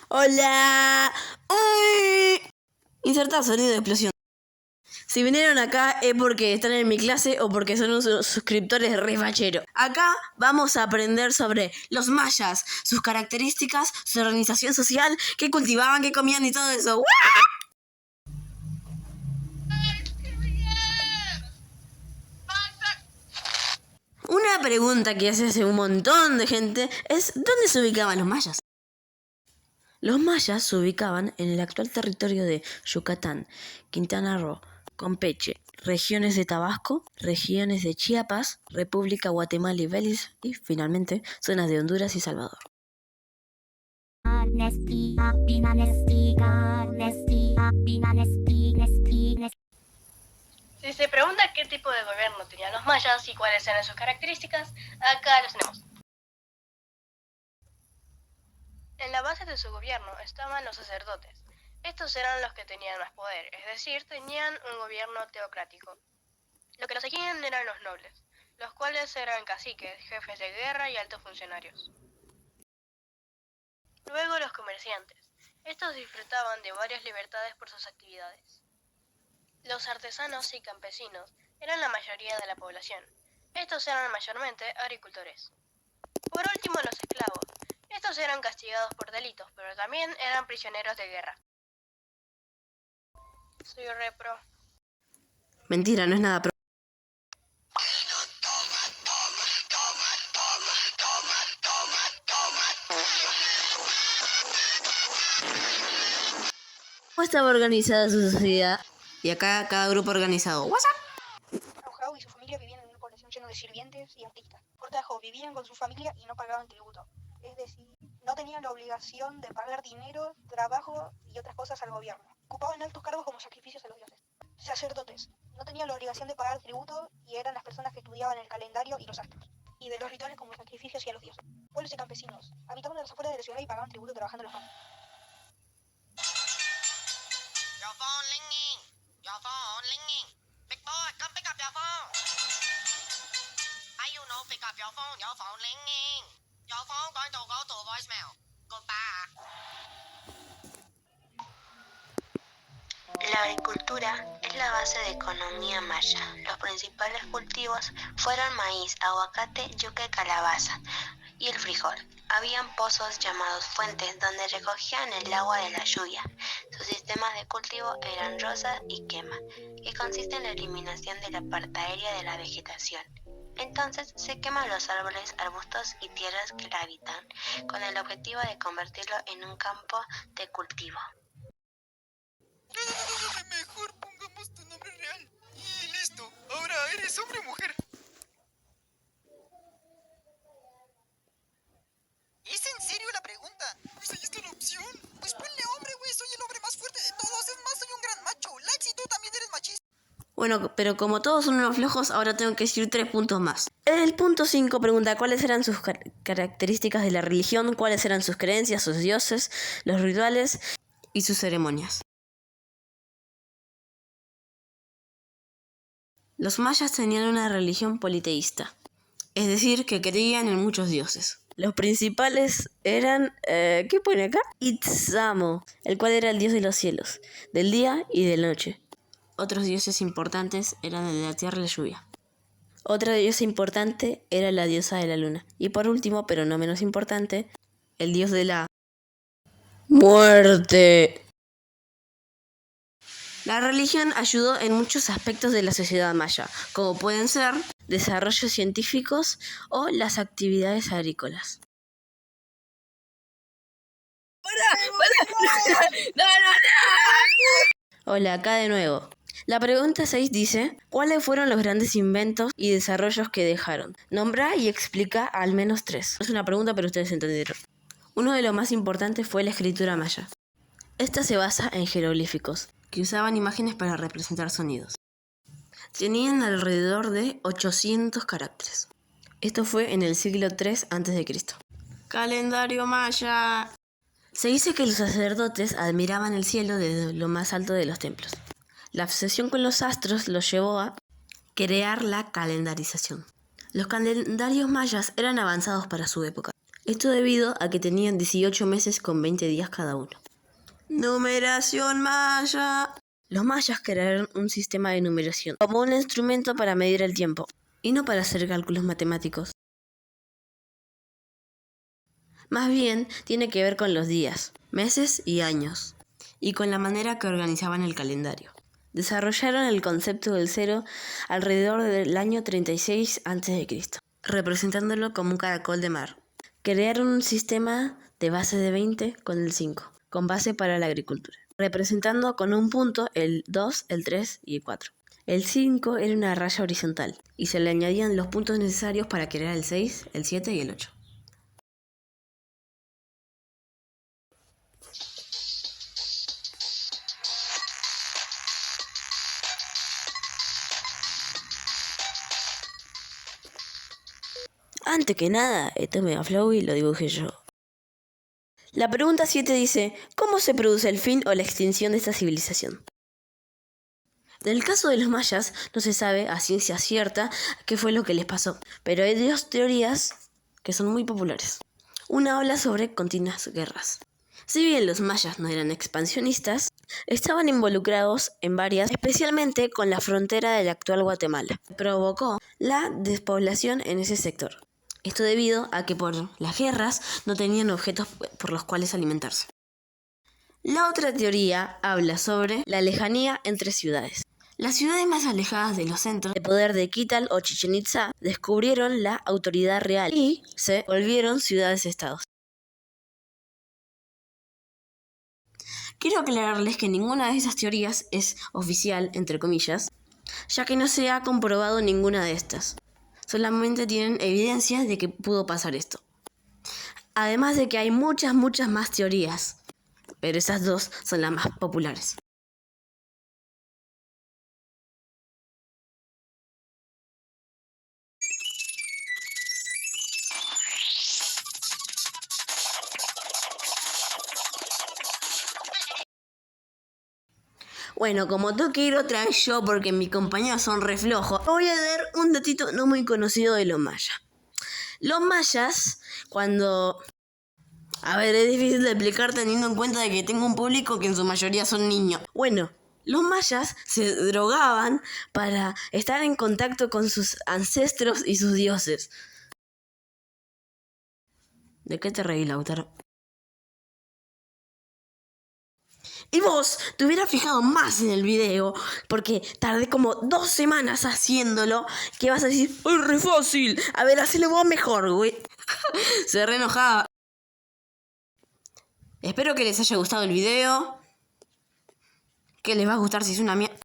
¡Hola! ¡Uy! Insertar sonido de explosión. Si vinieron acá es porque están en mi clase o porque son unos suscriptores re facheros. Acá vamos a aprender sobre los mayas, sus características, su organización social, qué cultivaban, qué comían y todo eso. Una pregunta que se hace un montón de gente es ¿dónde se ubicaban los mayas? Los mayas se ubicaban en el actual territorio de Yucatán, Quintana Roo, Campeche, regiones de Tabasco, regiones de Chiapas, República Guatemala y Belice y, finalmente, zonas de Honduras y Salvador. Si se pregunta qué tipo de gobierno tenían los mayas y cuáles eran sus características, acá los tenemos. En la base de su gobierno estaban los sacerdotes. Estos eran los que tenían más poder, es decir, tenían un gobierno teocrático. Lo que los seguían eran los nobles, los cuales eran caciques, jefes de guerra y altos funcionarios. Luego los comerciantes. Estos disfrutaban de varias libertades por sus actividades. Los artesanos y campesinos eran la mayoría de la población. Estos eran mayormente agricultores. Por último, los esclavos. Estos eran castigados por delitos, pero también eran prisioneros de guerra. Soy repro. Mentira, no es nada pro. ¿Cómo estaba organizada su sociedad? Y acá cada grupo organizado. WhatsApp. Arujau y su familia vivían en una población llena de sirvientes y artistas. Cortajo, vivían con su familia y no pagaban tributo. Es decir, no tenían la obligación de pagar dinero, trabajo y otras cosas al gobierno. Ocupaban altos cargos como sacrificios a los dioses. Sacerdotes. No tenían la obligación de pagar tributo y eran las personas que estudiaban el calendario y los astros. Y de los rituales como sacrificios y a los dioses. Pueblos y campesinos. Habitaban a las afueras de la ciudad y pagaban tributo trabajando en los campos. Your phone ringing. Your phone ringing. Big boy, come pick up your phone. Why you no pick up your phone? Your phone ringing. Your phone going to go to voicemail. Goodbye. La agricultura es la base de economía maya. Los principales cultivos fueron maíz, aguacate, yuca y calabaza, y el frijol. Habían pozos llamados fuentes donde recogían el agua de la lluvia. Sus sistemas de cultivo eran roza y quema, que consiste en la eliminación de la parte aérea de la vegetación. Entonces se queman los árboles, arbustos y tierras que la habitan, con el objetivo de convertirlo en un campo de cultivo. Mejor pongamos tu nombre real. Y listo. Ahora eres hombre o mujer. ¿Es en serio la pregunta? Pues ahí está la opción. Pues ponle hombre, güey. Soy el hombre más fuerte de todos. Es más, soy un gran macho. Lax, y tú también eres machista. Bueno, pero como todos son unos flojos, ahora tengo que decir 3 puntos más. El punto 5 pregunta cuáles eran sus características de la religión, cuáles eran sus creencias, sus dioses, los rituales y sus ceremonias. Los mayas tenían una religión politeísta, es decir, que creían en muchos dioses. Los principales eran, ¿qué pone acá? Itzamo, el cual era el dios de los cielos, del día y de la noche. Otros dioses importantes eran el de la tierra y la lluvia. Otra diosa importante era la diosa de la luna. Y por último, pero no menos importante, el dios de la muerte. La religión ayudó en muchos aspectos de la sociedad maya, como pueden ser desarrollos científicos o las actividades agrícolas. Hola, acá de nuevo. La pregunta 6 dice, ¿cuáles fueron los grandes inventos y desarrollos que dejaron? Nombra y explica al menos 3. No es una pregunta, pero ustedes entendieron. Uno de los más importantes fue la escritura maya. Esta se basa en jeroglíficos, que usaban imágenes para representar sonidos. Tenían alrededor de 800 caracteres. Esto fue en el siglo III a.C. Calendario maya. Se dice que los sacerdotes admiraban el cielo desde lo más alto de los templos. La obsesión con los astros los llevó a crear la calendarización. Los calendarios mayas eran avanzados para su época. Esto debido a que tenían 18 meses con 20 días cada uno. Numeración maya. Los mayas crearon un sistema de numeración como un instrumento para medir el tiempo y no para hacer cálculos matemáticos. Más bien tiene que ver con los días, meses y años, y con la manera que organizaban el calendario. Desarrollaron el concepto del cero alrededor del año 36 a.C., representándolo como un caracol de mar. Crearon un sistema de base de 20 con el 5, con base para la agricultura, representando con un punto el 2, el 3 y el 4. El 5 era una raya horizontal y se le añadían los puntos necesarios para crear el 6, el 7 y el 8. Antes que nada, esto me da flow y lo dibujé yo. La pregunta 7 dice, ¿cómo se produce el fin o la extinción de esta civilización? Del caso de los mayas, no se sabe a ciencia cierta qué fue lo que les pasó, pero hay dos teorías que son muy populares. Una habla sobre continuas guerras. Si bien los mayas no eran expansionistas, estaban involucrados en varias, especialmente con la frontera del actual Guatemala. Provocó la despoblación en ese sector. Esto debido a que por las guerras no tenían objetos por los cuales alimentarse. La otra teoría habla sobre la lejanía entre ciudades. Las ciudades más alejadas de los centros de poder de Tikal o Chichén Itzá descubrieron la autoridad real y se volvieron ciudades-estados. Quiero aclararles que ninguna de esas teorías es oficial, entre comillas, ya que no se ha comprobado ninguna de estas. Solamente tienen evidencias de que pudo pasar esto. Además de que hay muchas más teorías, pero esas dos son las más populares. Bueno, como tengo que ir otra vez yo porque mis compañeros son re flojos, voy a dar un datito no muy conocido de los mayas. Los mayas, cuando... A ver, es difícil de explicar teniendo en cuenta de que tengo un público que en su mayoría son niños. Bueno, los mayas se drogaban para estar en contacto con sus ancestros y sus dioses. ¿De qué te reí, Lautaro? Y vos te hubieras fijado más en el video, porque tardé como 2 semanas haciéndolo, que vas a decir, ¡es re fácil! A ver, hacelo vos mejor, güey. Se re enojaba. Espero que les haya gustado el video. Que les va a gustar si es una mierda.